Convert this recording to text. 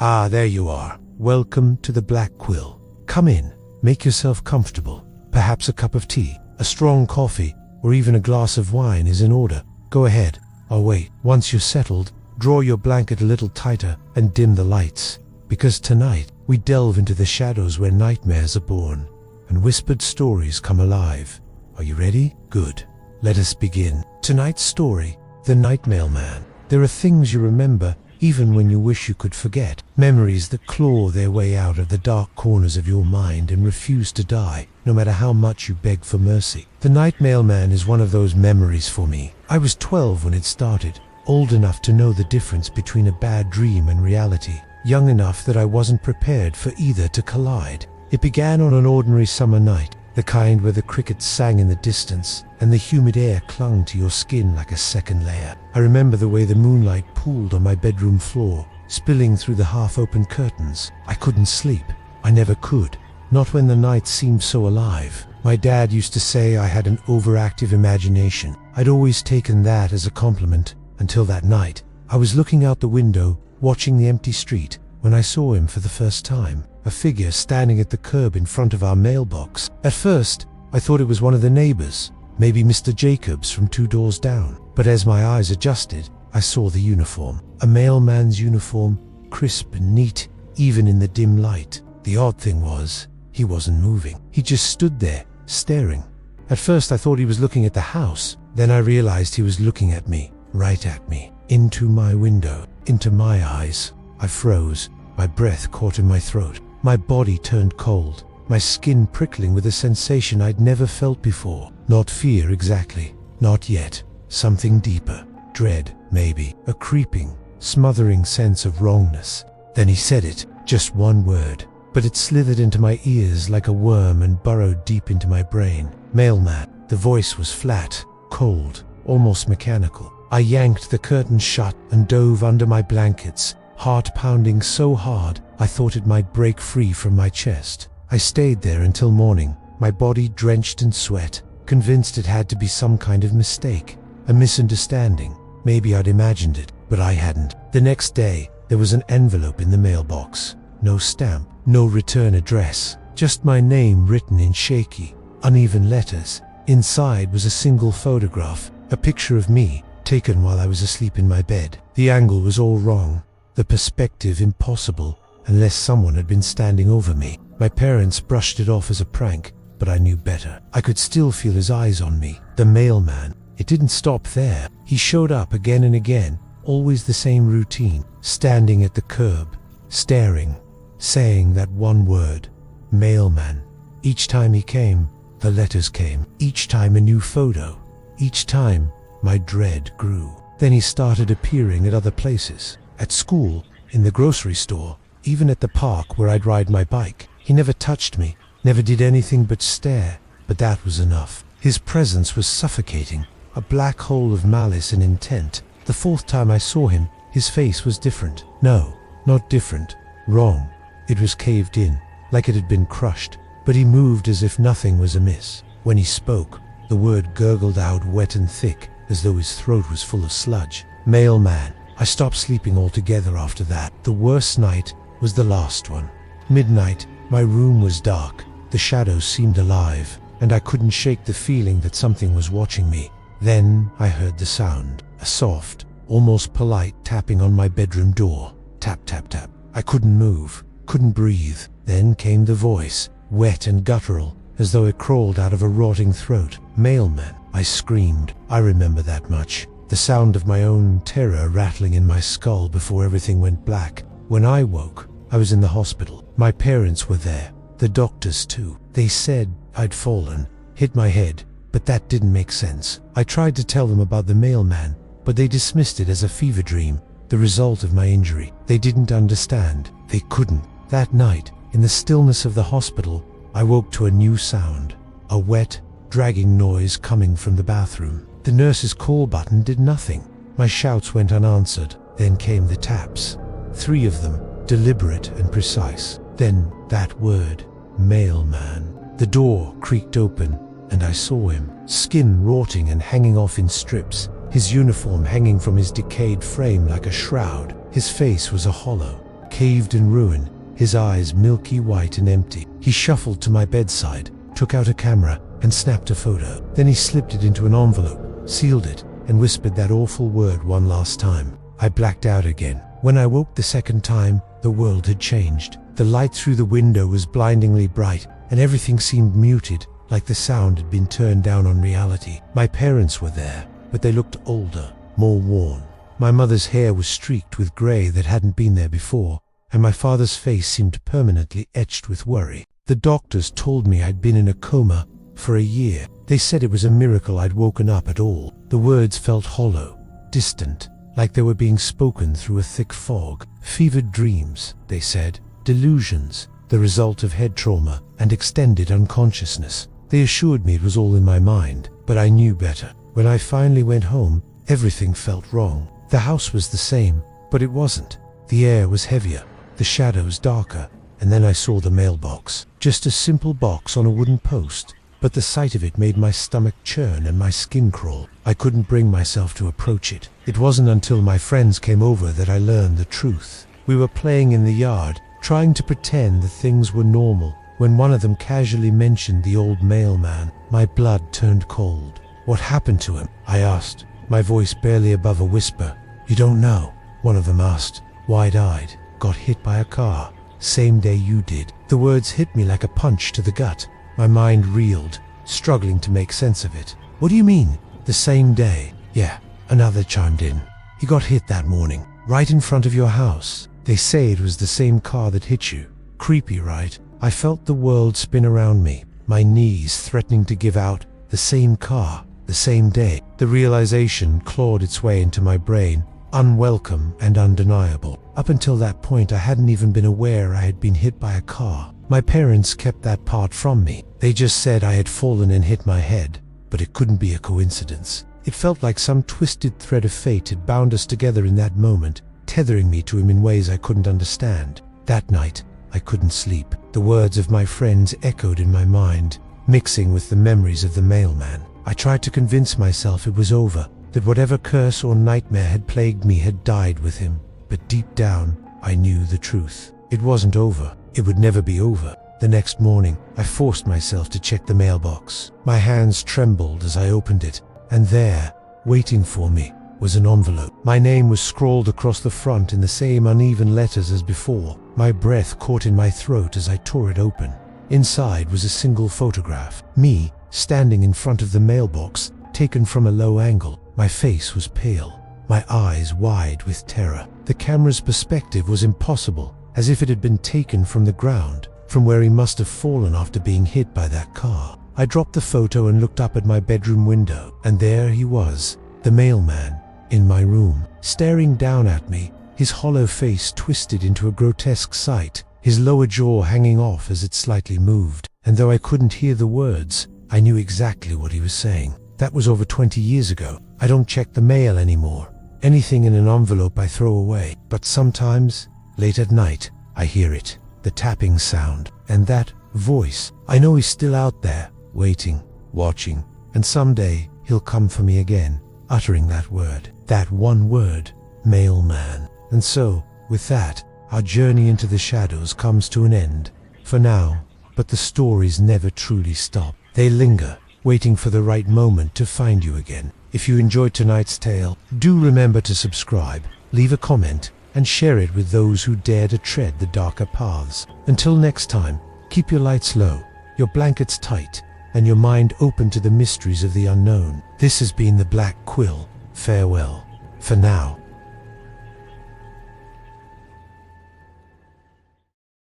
Ah, there you are. Welcome to the TheBlackQuill. Come in, make yourself comfortable. Perhaps a cup of tea, a strong coffee, or even a glass of wine is in order. Go ahead, I'll wait. Once you're settled, draw your blanket a little tighter and dim the lights. Because tonight, we delve into the shadows where nightmares are born and whispered stories come alive. Are you ready? Good. Let us begin. Tonight's story, The Night Mailman. There are things you remember even when you wish you could forget. Memories that claw their way out of the dark corners of your mind and refuse to die, no matter how much you beg for mercy. The Night Mailman is one of those memories for me. I was 12 when it started, old enough to know the difference between a bad dream and reality, young enough that I wasn't prepared for either to collide. It began on an ordinary summer night, the kind where the crickets sang in the distance and the humid air clung to your skin like a second layer. I remember the way the moonlight pooled on my bedroom floor, spilling through the half-open curtains. I couldn't sleep. I never could. Not when the night seemed so alive. My dad used to say I had an overactive imagination. I'd always taken that as a compliment until that night. I was looking out the window, watching the empty street, when I saw him for the first time. A figure standing at the curb in front of our mailbox. At first, I thought it was one of the neighbors, maybe Mr. Jacobs from 2 doors down. But as my eyes adjusted, I saw the uniform. A mailman's uniform, crisp and neat, even in the dim light. The odd thing was, he wasn't moving. He just stood there, staring. At first I thought he was looking at the house. Then I realized he was looking at me, right at me, into my window, into my eyes. I froze, my breath caught in my throat. My body turned cold, my skin prickling with a sensation I'd never felt before. Not fear exactly, not yet. Something deeper. Dread, maybe. A creeping, smothering sense of wrongness. Then he said it, just one word, but it slithered into my ears like a worm and burrowed deep into my brain. Mailman. The voice was flat, cold, almost mechanical. I yanked the curtains shut and dove under my blankets, heart pounding so hard I thought it might break free from my chest. I stayed there until morning, my body drenched in sweat, convinced it had to be some kind of mistake, a misunderstanding. Maybe I'd imagined it, but I hadn't. The next day, there was an envelope in the mailbox. No stamp, no return address, just my name written in shaky, uneven letters. Inside was a single photograph, a picture of me, taken while I was asleep in my bed. The angle was all wrong, the perspective impossible, unless someone had been standing over me. My parents brushed it off as a prank, but I knew better. I could still feel his eyes on me. The mailman. It didn't stop there. He showed up again and again, always the same routine, standing at the curb, staring, saying that one word, mailman. Each time he came, the letters came. Each time a new photo. Each time, my dread grew. Then he started appearing at other places. At school, in the grocery store, even at the park where I'd ride my bike. He never touched me, never did anything but stare, but that was enough. His presence was suffocating, a black hole of malice and intent. The 4th time I saw him, his face was different. No, not different. Wrong. It was caved in, like it had been crushed, but he moved as if nothing was amiss. When he spoke, the word gurgled out wet and thick, as though his throat was full of sludge. Mailman. I stopped sleeping altogether after that. The worst night was the last one. Midnight, my room was dark, the shadows seemed alive, and I couldn't shake the feeling that something was watching me. Then I heard the sound, a soft, almost polite tapping on my bedroom door. Tap, tap, tap. I couldn't move, couldn't breathe. Then came the voice, wet and guttural, as though it crawled out of a rotting throat. Mailman. I screamed. I remember that much. The sound of my own terror rattling in my skull before everything went black. When I woke, I was in the hospital. My parents were there, the doctors too. They said I'd fallen, hit my head, but that didn't make sense. I tried to tell them about the mailman, but they dismissed it as a fever dream, the result of my injury. They didn't understand. They couldn't. That night, in the stillness of the hospital, I woke to a new sound, a wet, dragging noise coming from the bathroom. The nurse's call button did nothing. My shouts went unanswered. Then came the taps. 3 of them, deliberate and precise. Then that word, mailman. The door creaked open, and I saw him, skin rotting and hanging off in strips, his uniform hanging from his decayed frame like a shroud. His face was a hollow, caved in ruin, his eyes milky white and empty. He shuffled to my bedside, took out a camera, and snapped a photo. Then he slipped it into an envelope, sealed it, and whispered that awful word one last time. I blacked out again. When I woke the second time, the world had changed. The light through the window was blindingly bright, and everything seemed muted, like the sound had been turned down on reality. My parents were there, but they looked older, more worn. My mother's hair was streaked with grey that hadn't been there before, and my father's face seemed permanently etched with worry. The doctors told me I'd been in a coma for a year. They said it was a miracle I'd woken up at all. The words felt hollow, distant, like they were being spoken through a thick fog. Fevered dreams, they said, delusions, the result of head trauma and extended unconsciousness. They assured me it was all in my mind, but I knew better. When I finally went home, everything felt wrong. The house was the same, but it wasn't. The air was heavier, the shadows darker, and then I saw the mailbox. Just a simple box on a wooden post, but the sight of it made my stomach churn and my skin crawl. I couldn't bring myself to approach it. It wasn't until my friends came over that I learned the truth. We were playing in the yard, trying to pretend that things were normal, when one of them casually mentioned the old mailman. My blood turned cold. "What happened to him?" I asked, my voice barely above a whisper. "You don't know?" one of them asked, wide-eyed. "Got hit by a car, same day you did." The words hit me like a punch to the gut. My mind reeled, struggling to make sense of it. "What do you mean, the same day?" "Yeah," another chimed in. "He got hit that morning, right in front of your house. They say it was the same car that hit you. Creepy, right?" I felt the world spin around me, my knees threatening to give out. The same car, the same day. The realization clawed its way into my brain, unwelcome and undeniable. Up until that point, I hadn't even been aware I had been hit by a car. My parents kept that part from me. They just said I had fallen and hit my head, but it couldn't be a coincidence. It felt like some twisted thread of fate had bound us together in that moment, tethering me to him in ways I couldn't understand. That night, I couldn't sleep. The words of my friends echoed in my mind, mixing with the memories of the mailman. I tried to convince myself it was over, that whatever curse or nightmare had plagued me had died with him. But deep down, I knew the truth. It wasn't over. It would never be over. The next morning, I forced myself to check the mailbox. My hands trembled as I opened it, and there, waiting for me, was an envelope. My name was scrawled across the front in the same uneven letters as before. My breath caught in my throat as I tore it open. Inside was a single photograph. Me, standing in front of the mailbox, taken from a low angle. My face was pale, my eyes wide with terror. The camera's perspective was impossible, as if it had been taken from the ground, from where he must have fallen after being hit by that car. I dropped the photo and looked up at my bedroom window, and there he was, the mailman, in my room, staring down at me, his hollow face twisted into a grotesque sight, his lower jaw hanging off as it slightly moved. And though I couldn't hear the words, I knew exactly what he was saying. That was over 20 years ago. I don't check the mail anymore. Anything in an envelope I throw away. But sometimes, late at night, I hear it, the tapping sound, and that voice. I know he's still out there, waiting, watching, and someday he'll come for me again, uttering that word, that one word, mailman. And so, with that, our journey into the shadows comes to an end, for now, but the stories never truly stop. They linger, waiting for the right moment to find you again. If you enjoyed tonight's tale, do remember to subscribe, leave a comment, and share it with those who dare to tread the darker paths. Until next time, keep your lights low, your blankets tight, and your mind open to the mysteries of the unknown. This has been the Black Quill. Farewell, for now.